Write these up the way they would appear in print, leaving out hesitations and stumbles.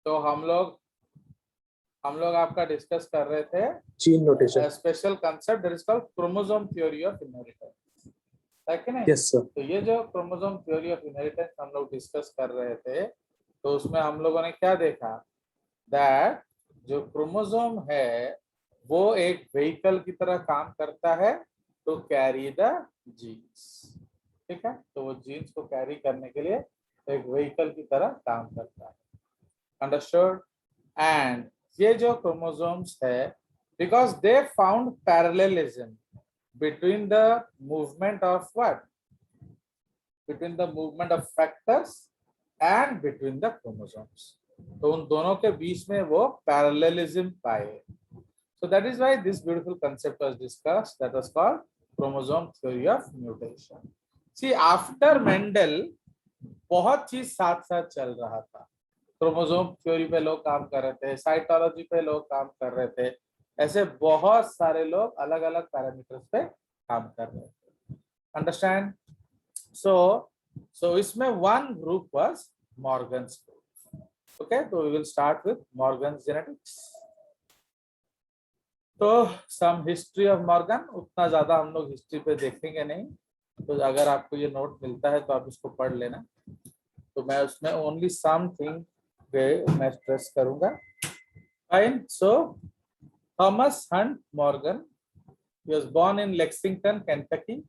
तो हम लोग आपका डिस्कस कर रहे थे gene notation. Special concept that is called chromosome theory of inheritance, है कि नहीं? Yes sir. तो ये जो क्रोमोसोम थ्योरी ऑफ इनहेरिटेंस हम लोग डिस्कस कर रहे थे, तो उसमें हम लोगों ने क्या देखा, दैट जो क्रोमोसोम है वो एक व्हीकल की तरह काम करता है टू कैरी द जीन्स। ठीक है, तो वो जीन्स को कैरी करने के लिए एक व्हीकल की तरह काम करता है। अंडरस्टूड? एंड ये जो क्रोमोसोम्स है, because they found parallelism between the movement of what, between the movement of factors and between the chromosomes, तो उन दोनों के बीच में वो parallelism पाए। So that is why this beautiful concept was discussed, that was called chromosome theory of mutation. See, after Mendel बहुत चीज साथ साथ चल रहा था। क्रोमोसोम थ्योरी पे लोग काम कर रहे थे, साइटोलॉजी पे लोग काम कर रहे थे, ऐसे बहुत सारे लोग अलग अलग पैरामीटर्स पे काम कर रहे थे। अंडरस्टैंड? सो इसमें one group was Morgan's group. Okay, तो we will start with Morgan's genetics. तो सम हिस्ट्री ऑफ मॉर्गन, उतना ज्यादा हम लोग हिस्ट्री पे देखेंगे नहीं, तो अगर आपको ये नोट मिलता है तो आप इसको पढ़ लेना। तो मैं उसमें ओनली समथिंग पे मैं स्ट्रेस करूंगा। Fine. So Thomas Hunt Morgan, he was born in Lexington, Kentucky,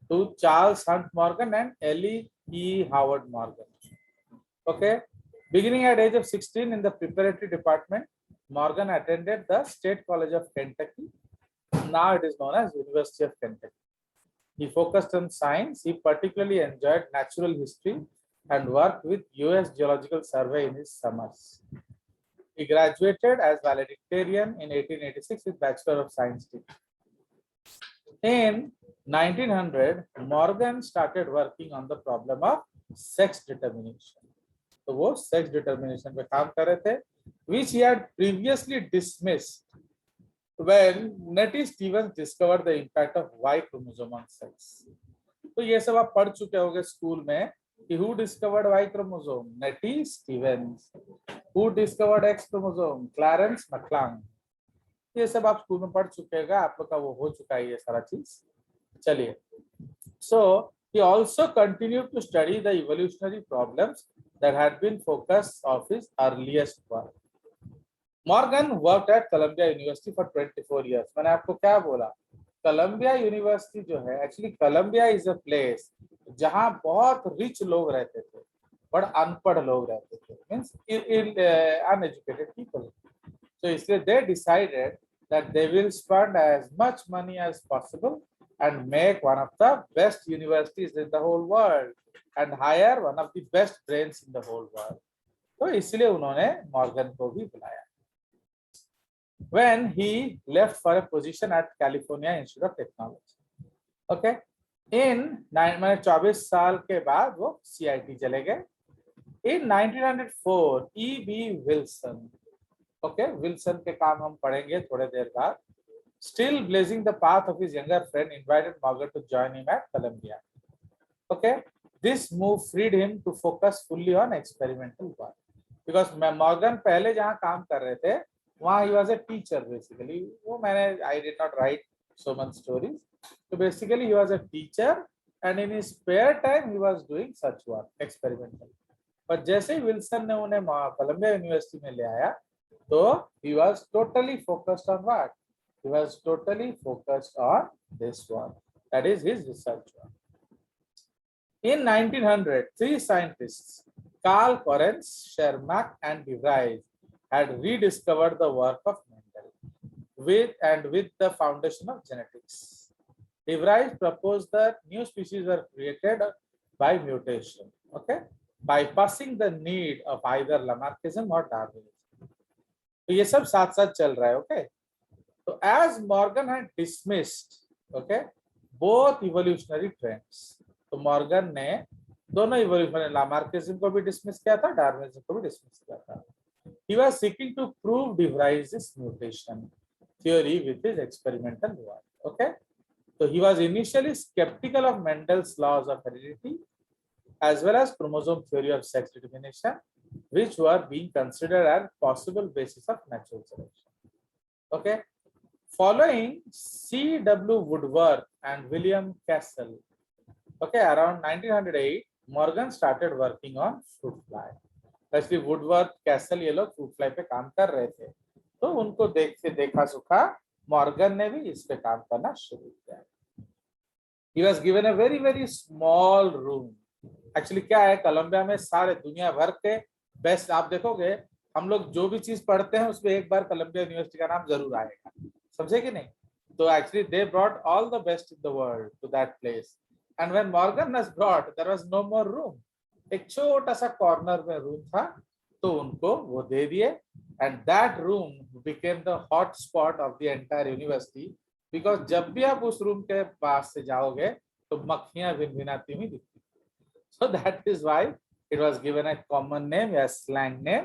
to Charles Hunt Morgan and Ellie E. Howard Morgan. Okay, beginning at age of 16 in the preparatory department, Morgan attended the State College of Kentucky. Now it is known as University of Kentucky. He focused on science. He particularly enjoyed natural history and worked with U.S. Geological Survey in his summers. He graduated as valedictorian in 1886 with Bachelor of Science degree. In 1900, Morgan started working on the problem of sex determination. तो वो sex determination पे काम कर रहे थे, which he had previously dismissed when Nettie Stevens discovered the impact of Y chromosome on sex. तो ये सब आप पढ़ चुके होंगे स्कूल में कि who discovered Y chromosome? Nettie Stevens. Who discovered X chromosome? Clarence McClung. ये सब आप स्कूल में पढ़ चुके हैं, आप लोग का वो हो चुका है ये सारा चीज। चलिए, so he also continued to study the evolutionary problems that had been focus of his earliest work. Morgan worked at Columbia University for 24 years. मैंने आपको क्या बोला, कोलंबिया यूनिवर्सिटी जो है, actually Columbia is a place जहां बहुत rich लोग रहते थे बट अनपढ़ लोग रहते थे, मींस अनएजुकेटेड पीपल। So इसलिए they decided that they will spend as much money as possible and make one of the best universities in the whole world and hire one of the best brains in the whole world. तो इसलिए उन्होंने Morgan को भी बुलाया। When he left for a position at California Institute of Technology. Okay, in 24 साल के बाद वो CIT चले गए। In 1904, E.B. Wilson, okay, Wilson के काम हम पढ़ेंगे थोड़े देर बाद, still blazing the path of his younger friend, invited Morgan to join him at Columbia. Okay, this move freed him to focus fully on experimental work because Morgan पहले जहाँ काम कर रहे थे वहाँ he was a teacher basically. वो मैंने I did not write so much stories. So basically he was a teacher and in his spare time he was doing such work, experimental. पर जैसे ही विल्सन ने उन्हें कोलंबिया यूनिवर्सिटी में ले आया, so he was totally focused on what? He was totally focused on this one. That is his research work. In 1900, three scientists, Carl Correns, Schermak, and De Vries, had rediscovered the work of Mendel with the foundation of genetics. De Vries proposed that new species were created by mutation, okay, bypassing the need of either Lamarckism or Darwinism. तो ये सब साथ साथ चल रहा है। Okay, तो as Morgan had dismissed okay both evolutionary trends, तो मॉर्गन ने दोनों इवोल्यूशनरी, लामार्किज्म को भी डिसमिस किया था, डार्विनिज्म को भी डिसमिस किया था। He was seeking to prove De Vries's mutation theory with his experimental work. Okay, so he was initially skeptical of Mendel's laws of heredity as well as chromosome theory of sex determination. which were being considered as possible basis of natural selection. Okay. Following C.W. Woodworth and William Cassell, okay, around 1908, Morgan started working on fruit fly. Especially Woodworth, Cassell, ये लोग fruit fly पे काम कर रहे थे, तो उनको देखा सुखा मॉर्गन ने भी इस पे काम करना शुरू किया. He was given a very small room. Actually क्या है, कोलंबिया में सारे दुनिया भर के बेस्ट, आप देखोगे हम लोग जो भी चीज पढ़ते हैं उसमें एक बार कोलंबिया यूनिवर्सिटी का नाम जरूर आएगा, समझे कि नहीं. तो actually they brought all the best in the world to that place, and when Morgan was brought there was no more room. एक छोटा सा कॉर्नर में रूम था, तो उनको वो दे दिए, and that room became the hot spot of the entire university, because जब भी आप उस रूम के पास से जाओगे तो मक्खियां भिनभिनाती हुई दिखती. So that is why it was given a common name या स्लैंग नेम,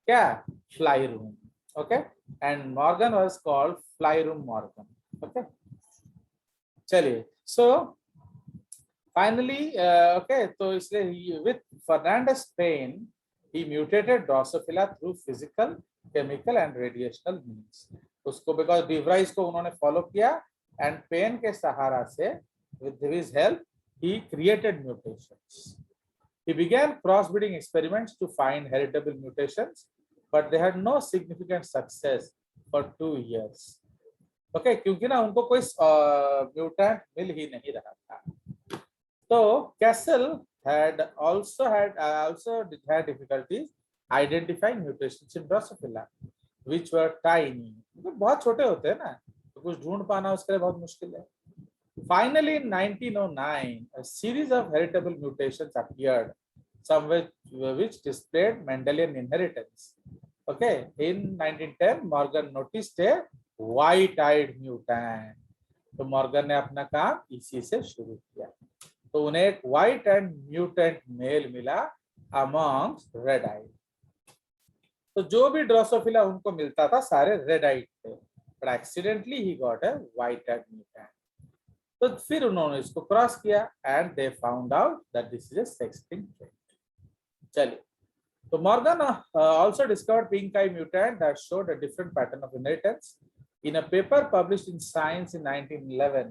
क्या, fly room. Okay, and Morgan was called fly room Morgan. Okay, चलिए. सो फाइनली ओके, तो इसलिए with Fernandes pen he mutated Drosophila through physical, chemical and radiational means. उसको because de Vries को उन्होंने follow किया, and pen के सहारा से with his help he created mutations. He began crossbreeding experiments to find heritable mutations, but they had no significant success for 2 years. Okay, क्योंकि ना उनको कोई म्यूटेंट मिल ही नहीं रहा था. तो Cassell had also had difficulties identifying mutations in Drosophila, which were tiny. तो बहुत छोटे होते हैं ना, तो कुछ ढूंढ पाना उसके लिए बहुत मुश्किल है. Finally, in 1909, a series of heritable mutations appeared, some which displayed Mendelian inheritance. Okay, in 1910, Morgan noticed a white-eyed mutant. तो मॉर्गन ने अपना काम इसी से शुरू किया. तो उन्हें एक व्हाइट एंड म्यूटेंट मेल मिला अमॉन्ग्स रेड आई. तो जो भी ड्रोसोफिला उनको मिलता था सारे रेड आई थे, but accidentally he got a white and mutant. तो फिर उन्होंने इसको क्रॉस किया and they found out that this is a sex linked trait. चलिए, तो Morgan also discovered pink I mutant that showed a different pattern of inheritance. In a paper published in Science in 1911,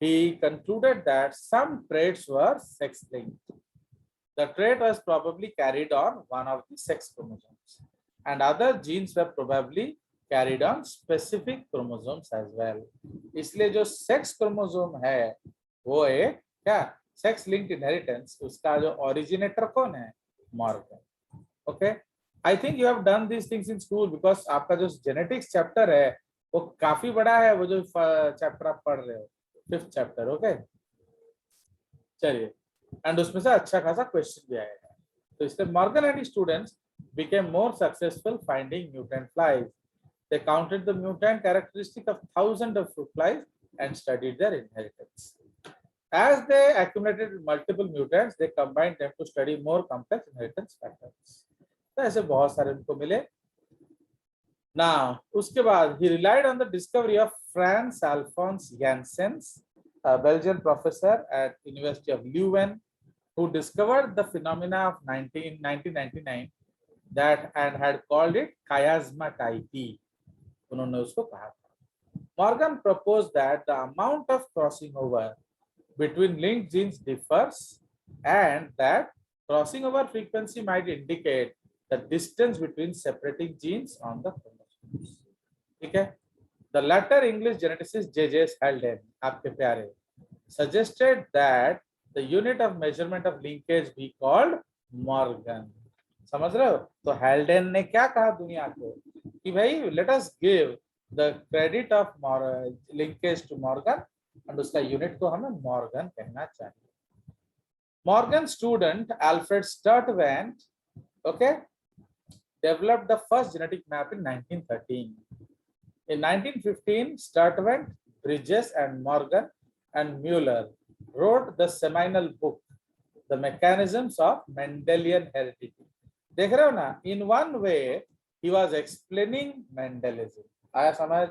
he concluded that some traits were sex-linked. The trait was probably carried on one of the sex chromosomes, and other genes were probably carried on specific chromosomes as well. इसलिए जो sex chromosome है, वो एक क्या sex-linked inheritance, उसका जो originator कौन है? Morgan. Okay, I think you have done these things in school because आपका जो genetics chapter है वो काफी बड़ा है, वो जो चैप्टर आप पढ़ रहे हो, 5th चैप्टर. ओके, चलिए, एंड उसमें से अच्छा खासा क्वेश्चन भी आएगा. तो इसलिए Morgan and students became more successful finding mutant flies. They counted the mutant characteristic of thousands of fruit flies and studied their inheritance. As they accumulated multiple mutants, they combined them to study more complex inheritance patterns. तो ऐसे बहुत सारे उनको मिले. Now, उसके बाद he relied on the discovery of Franz Alphonse Janssens, a Belgian professor at University of Leuven, who discovered the phenomena of 1999 that and had called it chiasma type. उन्होंने उसको कहा था. Morgan proposed that the amount of crossing over between linked genes differs, and that crossing over frequency might indicate the distance between separating genes on the chromosomes. ठीक है. The latter English geneticist J.J. Haldane, आपके प्यारे, suggested that the unit of measurement of linkage be called Morgan. समझ रहे हो? तो Haldane ने क्या कहा दुनिया को कि भाई let us give the credit of linkage to Morgan, and उसका यूनिट को हमें Morgan कहना चाहिए. Morgan's student Alfred Sturtevant, okay, developed the first genetic map in 1913. In 1915, Sturtevant, Bridges, and Morgan and Mueller wrote the seminal book, The Mechanisms of Mendelian Heredity. देख रहे हो ना? In one way, he was explaining Mendelism. आया समझ?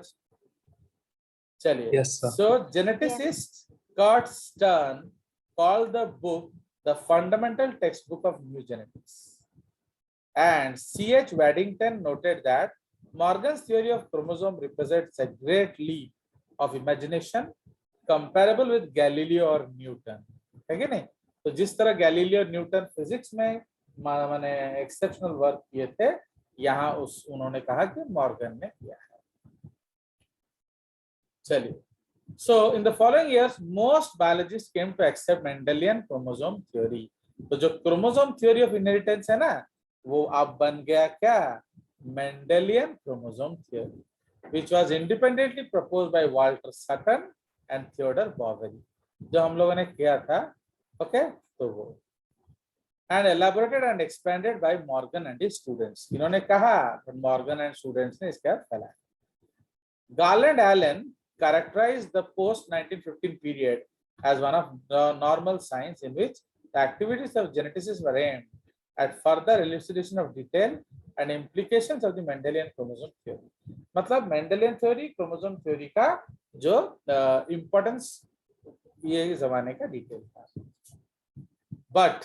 चलिए. Yes, sir. So, geneticist Kurt Stern called the book the fundamental textbook of new genetics. And C.H. Waddington noted that Morgan's theory of chromosome represents a great leap of imagination comparable with Galileo और Newton, है कि नहीं? तो जिस तरह Galileo और Newton physics में माने एक्सेप्शनल वर्क किए थे, यहाँ उन्होंने कहा कि मॉर्गन ने किया है. चलिए, so in the following years most biologists came to accept Mendelian chromosome theory. तो जो क्रोमोसोम थ्योरी ऑफ इनहेरिटेंस है ना, वो अब बन गया क्या? Mendelian chromosome theory, which was independently proposed by Walter Sutton and Theodore Boveri, जो हम लोगों ने किया था. ओके, तो वो and elaborated and expanded by Morgan and his students. इन्होंने कहा, मॉर्गन एंड स्टूडेंट्स ने इसका फैलाया. Garland Allen characterized the post-1915 period as one of the normal science in which the activities of geneticists were aimed at further elucidation of detail and implications of the Mendelian chromosome theory. मतलब Mendelian theory, chromosome theory का जो importance ये जमाने का detail था. But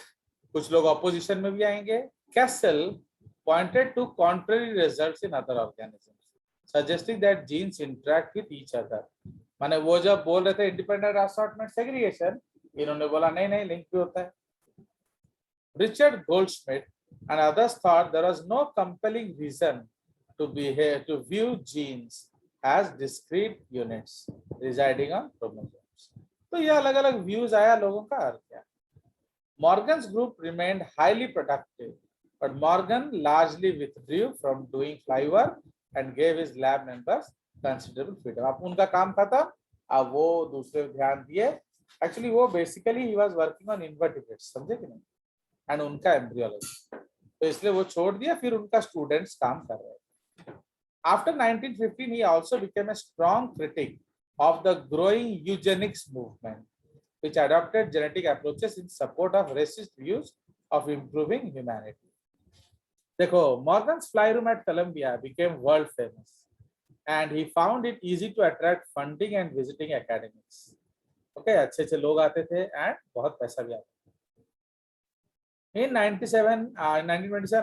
कुछ लोग opposition में भी आएंगे. Cassell pointed to contrary results in other organisms, suggesting that genes interact with each other. माने वो जब बोल रहे थे इंडिपेंडेंट असॉर्टमेंट सेग्रीगेशन, इन्होंने बोला नहीं नहीं लिंक भी होता है. Richard Goldschmidt and others thought there was no compelling reason to view genes as discrete units residing on chromosomes. तो ये अलग-अलग views आया लोगों का. अर्थ क्या? Morgan's group remained highly productive, but Morgan largely withdrew from doing fly work and gave his lab members considerable freedom. अब उनका काम खत्म, अब वो दूसरे ध्यान दिए. Actually वो basically he was working on invertebrates, समझे कि नहीं? And उनका embryology. तो इसलिए वो छोड़ दिया, फिर उनका स्टूडेंट्स काम कर रहे हैं. After 1915 he also became a strong critic of the growing eugenics movement, which adopted genetic approaches in support of racist views of improving humanity. देखो, Morgan's fly room at Columbia became world famous, and he found it easy to attract funding and visiting academics. Okay, अच्छे लोग आते थे and बहुत पैसा भी आता. In 1927,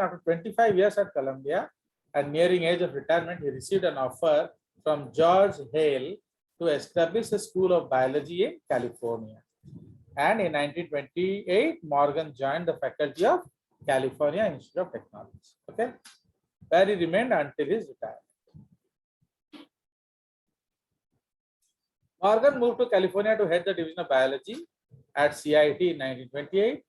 after 25 years at Columbia and nearing age of retirement, he received an offer from George Hale to establish a school of biology in California. And in 1928, Morgan joined the faculty of California Institute of Technology, okay, where he remained until his retirement. Morgan moved to California to head the division of biology at CIT in 1928.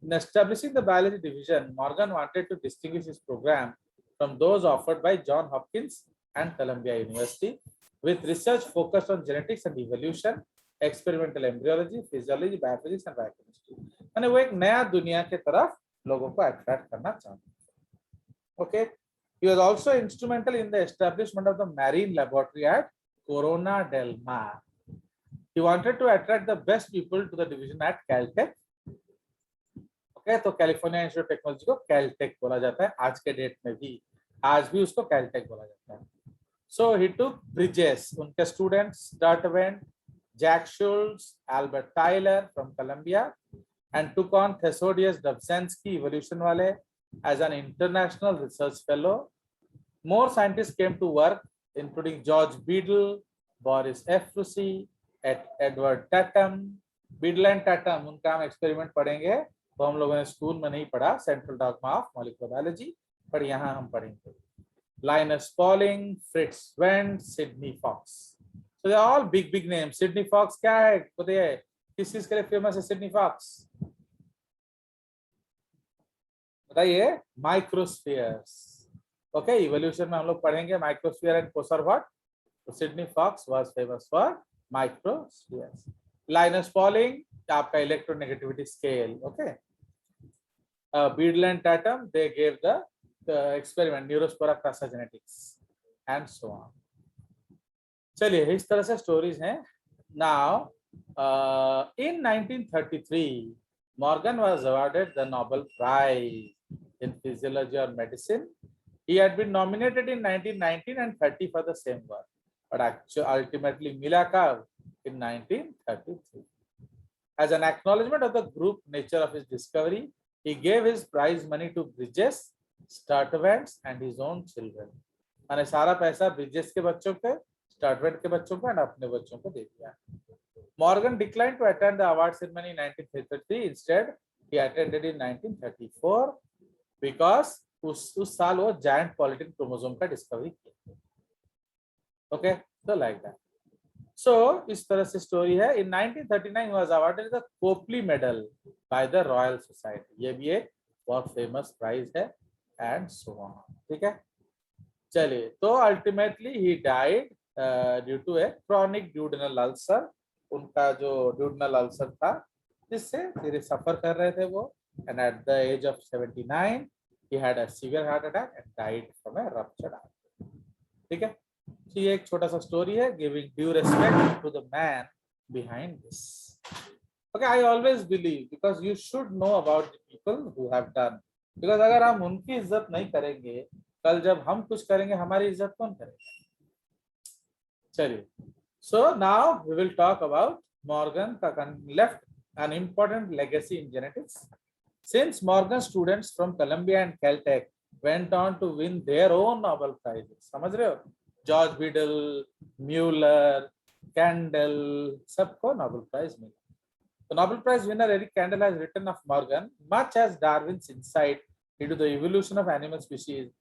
In establishing the biology division, Morgan wanted to distinguish his program from those offered by Johns Hopkins and Columbia University, with research focused on genetics and evolution, experimental embryology, physiology, biophysics, and biochemistry. यानी वो एक नया दुनिया के तरफ लोगों को attract करना चाहते. Okay, he was also instrumental in the establishment of the marine laboratory at Corona del Mar. He wanted to attract the best people to the division at Caltech. Okay, तो कैलिफोर्निया इंस्टीट्यूट ऑफ टेक्नोलॉजी को Caltech बोला जाता है आज के date में भी. आज भी उसको कैलटेक बोला जाता है. So he took Bridges, उनके students Dart Wendt, Jack Schultz, Albert Tyler from Columbia, and took on Theodosius Dobzhansky, evolution वाले, as an international research fellow. More scientists came to work, including George Beadle, Boris F. Russey, Edward Tatum. Beadle and Tatum, उनका हम experiment पढ़ेंगे, तो हम लोगों ने school में नहीं पढ़ा, central dogma of molecular biology, पर यहाँ हम पढ़ेंगे. Linus Pauling, Fritz Wendt, Sidney Fox. So they are all big names. Sidney Fox क्या है? बताइए, किस चीज के लिए फेमस है सिडनी फॉक्स? बताइए. माइक्रोस्फीयर्स. ओके, इवोल्यूशन में हम लोग पढ़ेंगे माइक्रोस्फीयर एंड कोसर व्हाट. तो Sidney Fox was famous for microspheres. Linus Pauling आपका electronegativity scale. Okay, Beadle and Tatum, they gave the experiment Neurospora crassa genetics and so on. चलिए, इस तरह से स्टोरीज हैं. Now, in 1933, Morgan was awarded the Nobel Prize in Physiology or Medicine. He had been nominated in 1919 and 30 for the same work, but ultimately मिला कब? In 1933. As an acknowledgement of the group nature of his discovery, he gave his prize money to Bridges Sturtevant's and his own children. मैंने सारा पैसा bridges के बच्चों पे, स्टार्टवेंट के बच्चों पे एंड अपने बच्चों को दे दिया। Morgan declined to attend the award ceremony in 1933. Instead, he attended in 1934 because उस साल वो जायंट पॉलिटिन क्रोमोसोम का डिस्कवरी किया। ओके, तो लाइक दैट। सो इस तरह से स्टोरी है। इन 1939 he was awarded the Copley Medal by the Royal Society। ये भी एक बहुत फेमस प्राइज है एंड सो ऑन। ठीक है, चलिए, तो ultimately he died due to a chronic duodenal ulcer. उनका जो ड्यूडेनल अल्सर था जिससे धीरे सफर कर रहे थे वो, and at the age of 79 he had a severe heart attack and died from a ruptured heart। ठीक है, तो ये एक छोटा सा स्टोरी है, giving due respect to the man behind this. Okay, I always believe because you should know about the people who have done, because अगर हम उनकी इज्जत नहीं करेंगे, कल जब हम कुछ करेंगे हमारी इज्जत कौन करेगा। चलिए, so now we will talk about Morgan left an important legacy in genetics. Since Morgan students from Columbia and Caltech went on to win their own Nobel prizes, समझ रहे हो, जॉर्ज बीडल, म्यूलर, कैंडल, सबको Nobel prize मिला। The Nobel Prize winner Eric Kandel has written of Morgan, much as Darwin's insight into the evolution of animal species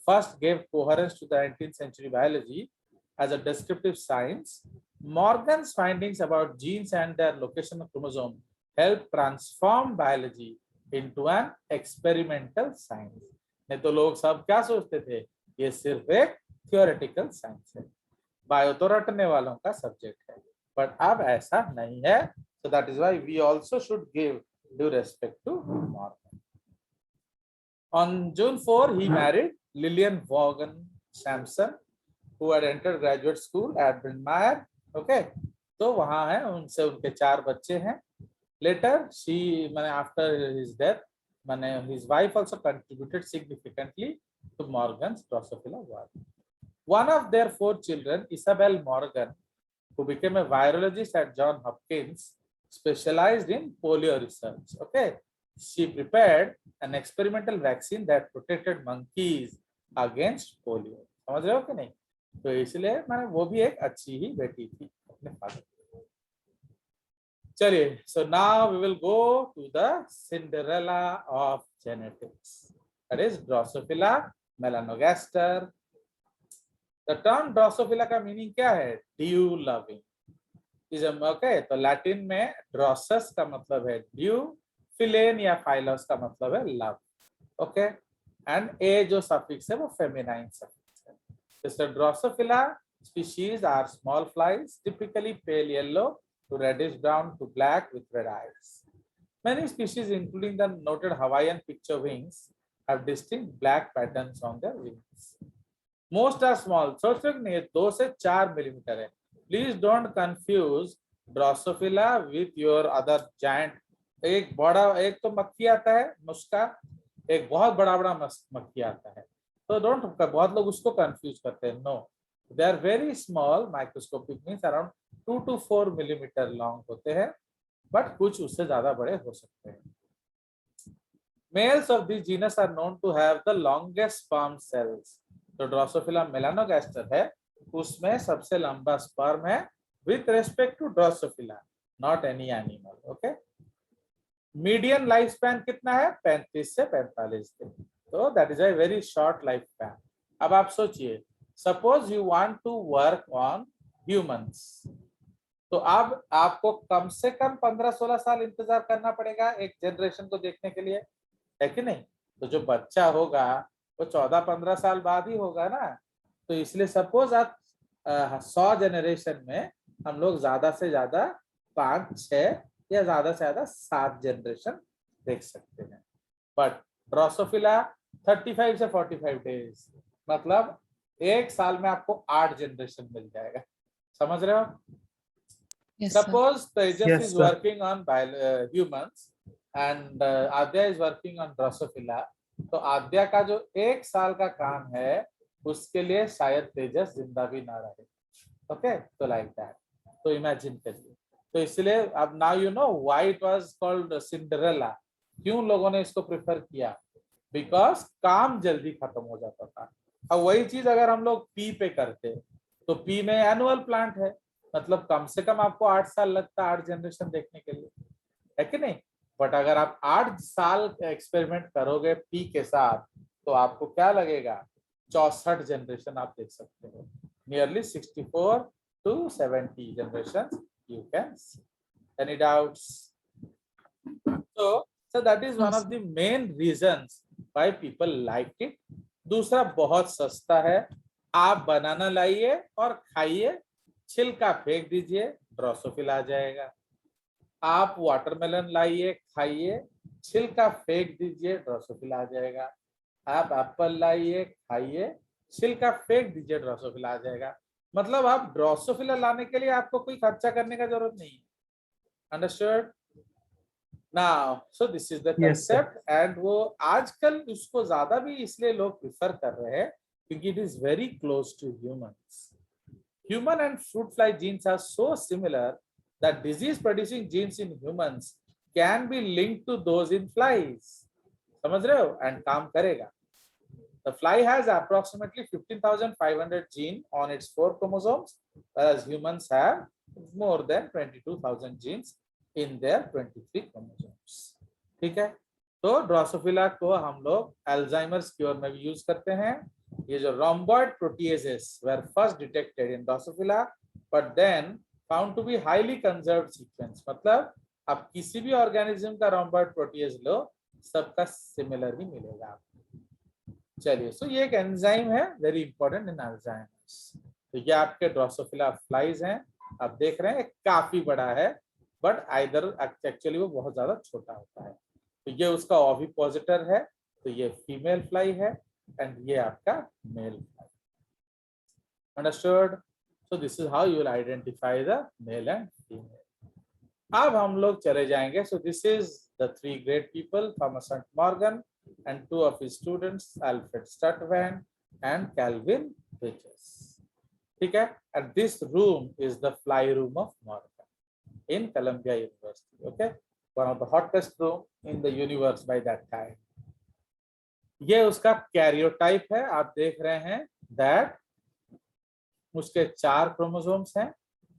first gave coherence to the 19th century biology as a descriptive science, Morgan's findings about genes and their location of chromosome helped transform biology into an experimental science। नहीं तो लोग सब क्या सोचते थे, ये सिर्फ एक थियोरेटिकल साइंस है, बायो तो रटने वालों का सब्जेक्ट है, बट अब ऐसा नहीं है। So that is why we also should give due respect to Morgan। On June 4, he married Lillian Vaughan Sampson, who had entered graduate school at Bryn Mawr। Okay, तो वहाँ है, उनसे उनके 4 बच्चे हैं। Later, after his death, his wife also contributed significantly to Morgan's Drosophila work। One of their 4 children, Isabel Morgan, who became a virologist at Johns Hopkins, specialized in polio research। Okay, she prepared an experimental vaccine that protected monkeys against polio। समझ रहे हो कि नहीं, तो इसलिए वो भी एक अच्छी ही बेटी थी अपने फादर। चलिए, so now we will go to the Cinderella of genetics, that is Drosophila melanogaster। The term Drosophila का मीनिंग क्या है, ड्यू लविंग। ओके, तो लैटिन में ड्रोसस का मतलब है ड्यू, फिलेन या फाइलस का मतलब है लव। ओके, एंड ए जो सफिक्स है वो फेमिनाइन सफिक्स है। This Drosophila species are small flies, typically pale yellow to reddish brown to black with red eyes। Many species, including the noted Hawaiian picture wings, have distinct black patterns on their wings। Most are small, सोच रहे नहीं, 2 से 4 millimetre है। Please don't confuse Drosophila with your other giant। एक बड़ा, एक तो मक्खी आता है मुस्का, एक बहुत बड़ा बड़ा मक्खी आता है, तो डोंट, बहुत लोग उसको कंफ्यूज करते हैं। No, they are very small, microscopic means around 2 to 4 millimetre long होते हैं, बट कुछ उससे ज्यादा बड़े हो सकते हैं। Males of this genus are known to have the longest sperm cells। तो ड्रोसोफिला मेलानोगास्टर है, उसमें सबसे लंबा स्पर्म है with respect to Drosophila, not any animal. Okay, median life span कितना है, 35 से 45 दिन, तो that is a very short life span. अब आप सोचिए, suppose you want to work on humans, तो अब आपको कम से कम 15-16 साल इंतजार करना पड़ेगा एक जनरेशन को देखने के लिए, है कि नहीं। तो जो बच्चा होगा वो 14-15 साल बाद ही होगा ना, तो इसलिए सपोज आप 100 जनरेशन में हम लोग ज्यादा से ज्यादा 5-6 या ज्यादा से ज्यादा 7 जनरेशन देख सकते हैं। बट ड्रोसोफिला 35 से 45 डेज, मतलब 1 साल में आपको 8 जनरेशन मिल जाएगा। समझ रहे हो? Suppose Tejas is working on humans and Adya is working on Drosophila, तो आद्या का जो 1 साल का काम है उसके लिए शायद तेजस जिंदा भी ना रहे। ओके, तो लाइक दैट, तो इमेजिन करिए। तो इसलिए अब now you know why it was called Cinderella, क्यों लोगों ने इसको प्रेफर किया। बिकॉज काम जल्दी खत्म हो जाता था। अब वही चीज अगर हम लोग पी पे करते तो पी में एनुअल प्लांट है, मतलब कम से कम आपको 8 साल लगता है 8 जनरेशन देखने के लिए, है कि नहीं। बट अगर आप 8 साल एक्सपेरिमेंट करोगे पी के साथ तो आपको क्या लगेगा, 64 जनरेशन आप देख सकते हो, nearly 64 to 70 generation you can see. Any doubts? So that is one Yes. of the main reasons why people like it. दूसरा बहुत सस्ता है, आप बनाना लाइए और खाइए, छिलका फेंक दीजिए, ड्रोसोफिला आ जाएगा। आप वाटरमेलन लाइए खाइए, छिलका फेंक दीजिए, ड्रोसोफिला आ जाएगा। आप एप्पल लाइए खाइए, छिलका फेंक दीजिए, ड्रोसोफिला आ जाएगा। मतलब आप ड्रोसोफिला लाने के लिए आपको कोई खर्चा करने का जरूरत नहीं है। Understood? Now, so this is the Yes, sir. concept and वो आजकल उसको ज्यादा भी इसलिए लोग प्रिफर कर रहे हैं क्योंकि it is very close to humans. Human and fruit fly genes are so similar that disease producing genes in humans can be linked to those in flies. समझ रहे हो? And काम करेगा। The fly has approximately 15,500 genes on its 4 chromosomes, whereas humans have more than 22,000 genes in their 23 chromosomes. ठीक है, तो Drosophila को हम लोग अल्जाइमर्स क्योर में भी यूज करते हैं। ये जो rhomboid proteases were first detected in Drosophila, but then found to be highly conserved sequence। मतलब आप किसी भी ऑर्गेनिज्म का rhomboid protease लो, सबका सिमिलर ही मिलेगा आपको। चलिए, सो ये एक एंजाइम है वेरी इंपॉर्टेंट इन अल्जाइमर्स। तो ये आपके ड्रोसोफिला फ्लाइज हैं, आप देख रहे हैं काफी बड़ा है, बट आइदर एक्चुअली वो बहुत ज्यादा छोटा होता है। तो ये उसका ओविपोजिटर है, तो ये फीमेल फ्लाई है एंड ये आपका male fly. Understood? So this is how you will identify the male and female. अब हम लोग चले जाएंगे। So this is the 3 great people, Thomas Hunt Morgan and 2 of his students, Alfred Sturtevant and Calvin Bridges. ठीक है, and this room is the fly room of Morgan in Columbia University. Okay, one of the hottest room in the universe by that time. ये उसका karyotype है, आप देख रहे हैं that उसके 4 क्रोमोसोम्स हैं,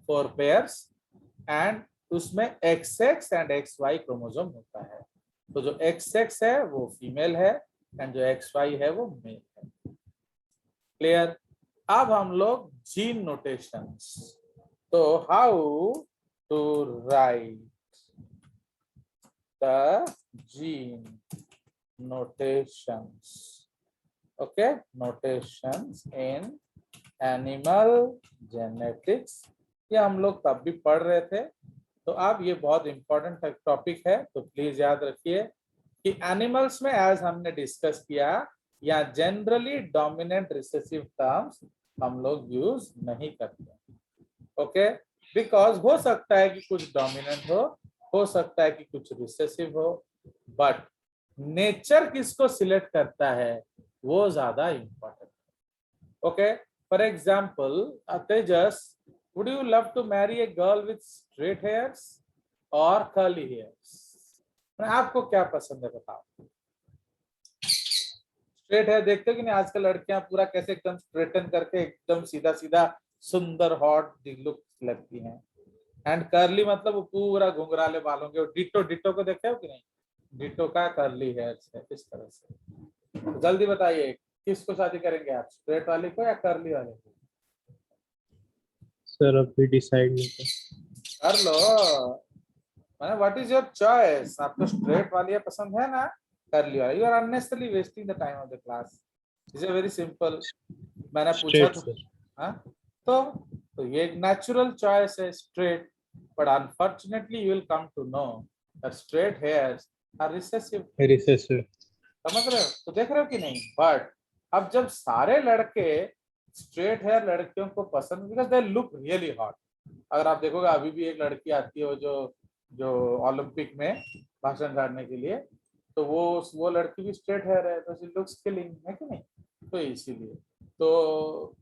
4 पेयर्स, एंड उसमें XX एंड XY क्रोमोसोम होता है। तो जो XX है वो फीमेल है एंड जो XY है वो मेल है। क्लियर? अब हम लोग जीन नोटेशंस, तो how to write the gene notations. Okay, notations in animal genetics, ये हम लोग तब भी पढ़ रहे थे। तो अब ये बहुत इंपॉर्टेंट टॉपिक है, तो प्लीज याद रखिए कि एनिमल्स में एज हमने डिस्कस किया, या जनरली डोमिनेंट रिसेसिव टर्म्स हम लोग यूज नहीं करते। ओके, बिकॉज हो सकता है कि कुछ डोमिनेंट हो सकता है कि कुछ रिसेसिव हो, बट नेचर किसको सिलेक्ट करता है वो ज्यादा इंपॉर्टेंट है। Okay, for example Tejas, would you love to marry a girl with straight hairs or curly hairs? आपको क्या पसंद है बताओ। स्ट्रेट हेयर देखते हो कि नहीं आजकल लड़कियां पूरा कैसे एकदम स्ट्रेटन करके एकदम सीधा सीधा सुंदर हॉट लुक लगती हैं, एंड कर्ली मतलब वो पूरा घुंघराले बालों के। डिटो, डिटो को देखे हो कि नहीं, डिटो का कर्ली हेयर्स है इस तरह से। तो जल्दी बताइए किसको शादी करेंगे आप, स्ट्रेट वाले को या कर्ली वाले को? सर अभी डिसाइड नहीं कर लो, मैंने व्हाट इज योर चॉइस। आपको स्ट्रेट वाली पसंद है ना, कर्ली वाली? You are unnecessarily wasting the time of the class. Is very simple. मैंने पूछा स्ट्रेट तो सर। हाँ, तो ये एक नेचुरल चॉइस है straight, but unfortunately you will come to know that straight hairs are recessive. Recessive. समझ रहे हो? तो देख रहे हो कि नहीं। बट अब जब सारे लड़के स्ट्रेट हेयर लड़कियों को पसंद, because they look really hot. अगर आप देखोगे अभी भी एक लड़की आती है जो जो ओलंपिक में भाषण करने के लिए, तो वो लड़की भी स्ट्रेट हेयर है, तो शी लुक्स किलिंग, है कि नहीं। तो इसीलिए तो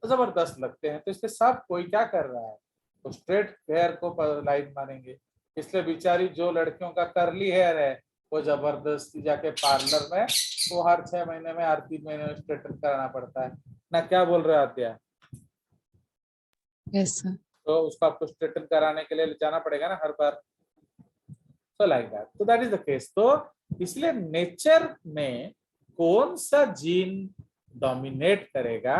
जबरदस्त लगते हैं, तो इसलिए सब कोई क्या कर रहा है, तो स्ट्रेट हेयर को लाइन मानेंगे। इसलिए बेचारी जो लड़कियों का कर्ली हेयर है वो जबरदस्ती जाके पार्लर में वो हर 6 महीने में, हर 3 महीने में स्ट्रेटन कराना पड़ता है ना। क्या बोल रहे हो आद्या? Yes sir. तो उसको आपको स्ट्रेटन कराने के लिए जाना पड़ेगा ना हर बार। तो लाइक दैट, तो दैट इज द केस। तो इसलिए नेचर में कौन सा जीन डोमिनेट करेगा,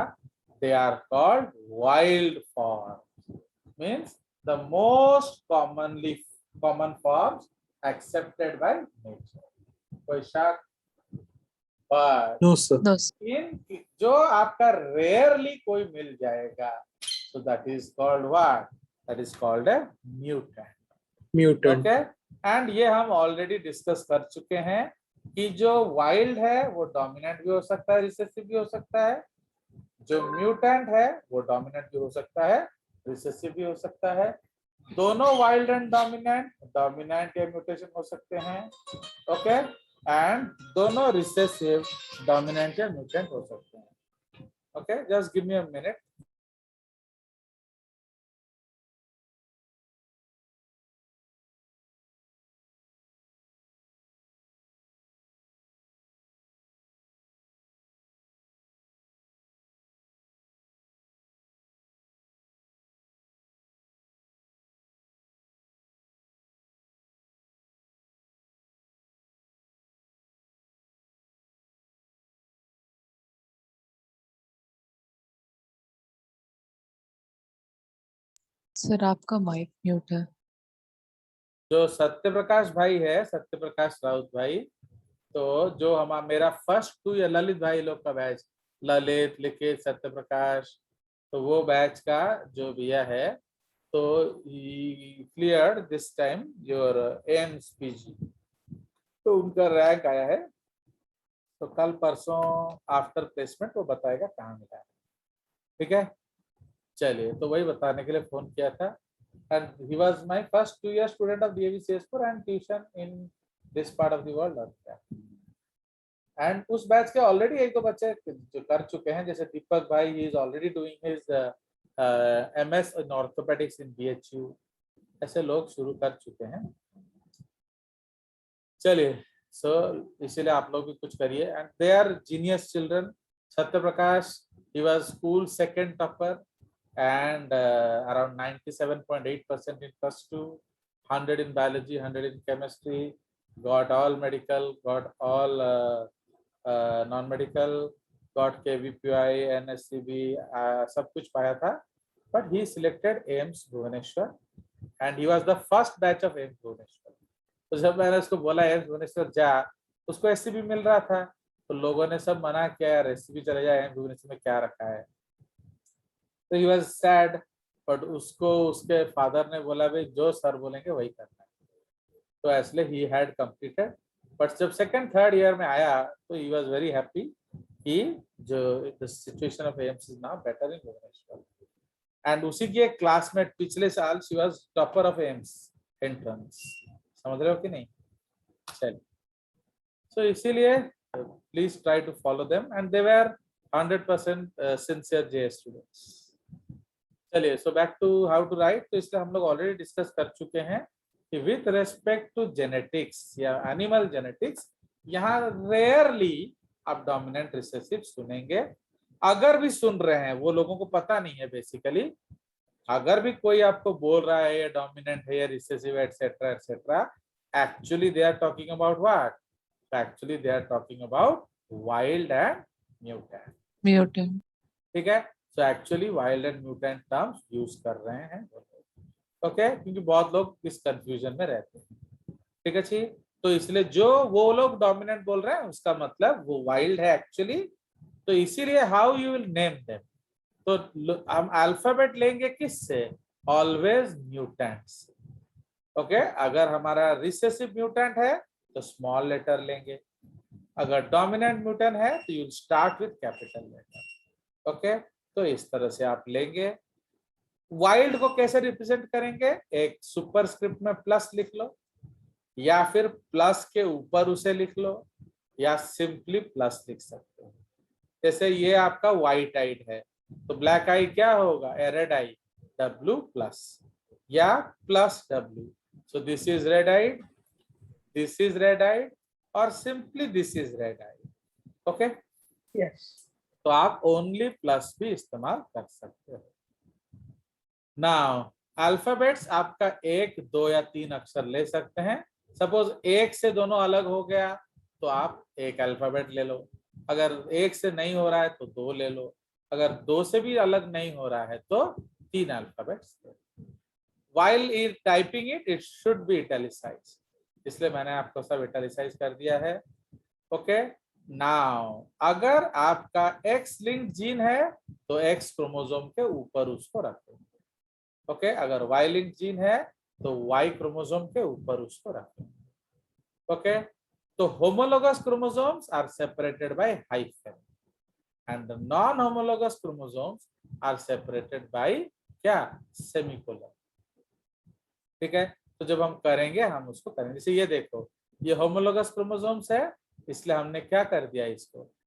they are called wild form, means the most common forms accepted by nature. कोई शक? But no sir. नो इन जो आपका रेयरली कोई मिल जाएगा, so that is called what? That is called a mutant. Mutant. Okay, and ये हम already discuss कर चुके हैं कि जो वाइल्ड है वो डोमिनेंट भी हो सकता है, रिसेसिव भी हो सकता है। जो म्यूटेंट है वो डोमिनेंट भी हो सकता है, रिसेसिव भी हो सकता है। दोनों वाइल्ड एंड डोमिनेंट, डोमिनेंट या म्यूटेशन हो सकते हैं। ओके, एंड दोनों रिसेसिव, डोमिनेंट या म्यूटेंट हो सकते हैं। Okay, just give me a minute. Sir आपका माइक म्यूट है। जो सत्य प्रकाश भाई है, सत्य प्रकाश राउत भाई, तो जो मेरा फर्स्ट 2 या ललित भाई लोग का बैच, ललित, लिखित, सत्य प्रकाश, तो वो बैच का जो भैया है, तो clear this time your AIIMS PG, तो उनका रैंक आया है। तो कल परसों आफ्टर प्लेसमेंट वो बताएगा कहाँ मिला है। ठीक है, चलिए, तो वही बताने के लिए फोन किया था। And he was my first 2 year student of DAV CS4 and tuition in this part of the world. And उस बैच के ऑलरेडी एक दो बच्चे जो कर चुके हैं, जैसे दीपक भाई, he is already doing his MS in orthopedics in BHU, ऐसे लोग शुरू कर चुके हैं। चलिए, सो इसीलिए आप लोग भी कुछ करिए, and they are genius children. Satya Prakash, he was school second topper and around 97.8% in first 2, 100 in biology, 100 in chemistry, got all medical, got all non-medical, got KVPI, NSCB, सब कुछ पाया था, but he selected AIMS Bhubaneswar and he was the first batch of AIMS Bhubaneswar. तो जब मैंने उसको बोला AIMS Bhubaneswar जा, उसको SCB मिल रहा था, तो लोगों ने सब मना किया, यार SCB चले जाए, AIMS Bhubaneswar में क्या रखा है। तो he was sad, but उसको उसके फादर ने बोला भाई जो सर बोलेंगे वही करना है, तो इसलिए he had completed। बट जब सेकंड थर्ड ईयर में आया तो he was very happy कि जो the situation of AIMS is now better in Bhubaneswar। And उसी की एक क्लासमेट पिछले साल she was topper of AIMS entrance, समझ रहे हो कि नहीं? चलिए, so इसीलिए please try to follow them and they were 100% sincere JS students। चलिए, so back to how to write. तो इसलिए हम लोग ऑलरेडी डिस्कस कर चुके हैं कि विथ रेस्पेक्ट टू जेनेटिक्स या एनिमल जेनेटिक्स, यहाँ रेयरली आप डोमिनेंट रिसेसिव सुनेंगे। अगर भी सुन रहे हैं वो लोगों को पता नहीं है बेसिकली। अगर भी कोई आपको बोल रहा है ये डोमिनेंट है या recessive etcetera etcetera, actually they are talking about what? Actually they are talking about wild and mutant. Mutant. ठीक है, so actually wild and mutant terms use कर रहे हैं। ओके, क्योंकि बहुत लोग इस कंफ्यूजन में रहते हैं। ठीक है जी, तो इसलिए जो वो लोग डोमिनेंट बोल रहे हैं उसका मतलब वो वाइल्ड है एक्चुअली। तो इसीलिए how you will name them, तो हम अल्फाबेट लेंगे किससे? Always mutants. ओके, अगर हमारा रिसेसिव म्यूटेंट है तो स्मॉल लेटर लेंगे, अगर डोमिनेंट म्यूटेंट है तो you will start with capital letter. Okay, तो इस तरह से आप लेंगे। वाइल्ड को कैसे रिप्रेजेंट करेंगे? एक सुपरस्क्रिप्ट में प्लस लिख लो, या फिर प्लस के ऊपर उसे लिख लो, या सिंपली प्लस लिख सकते हो। जैसे ये आपका व्हाइट आइड है, तो ब्लैक आई क्या होगा? रेड आई, W प्लस या plus W। So this is red eyed, this is red eyed, और simply this is red eye. Okay, Yes. तो आप ओनली प्लस भी इस्तेमाल कर सकते हो। नाउ अल्फाबेट्स आपका 1, 2 या 3 अक्षर ले सकते हैं। सपोज 1 से दोनों अलग हो गया तो आप एक अल्फाबेट ले लो, अगर 1 से नहीं हो रहा है तो 2 ले लो, अगर 2 से भी अलग नहीं हो रहा है तो 3 alphabets. While typing it should be italicised, इसलिए मैंने आपको सब इटैलिसाइज कर दिया है। ओके, नाउ अगर आपका एक्स लिंक जीन है तो एक्स क्रोमोसोम के ऊपर उसको रखें। ओके, अगर वाई लिंक जीन है तो वाई क्रोमोसोम के ऊपर उसको रखें। ओके, तो homologous chromosomes are separated by hyphen and the non homologous chromosomes are separated by क्या, सेमीकोलन। ठीक है, तो जब हम करेंगे हम उसको करेंगे। जैसे ये देखो, ये होमोलोगस क्रोमोसोम्स है, इसलिए हमने क्या कर दिया, इसको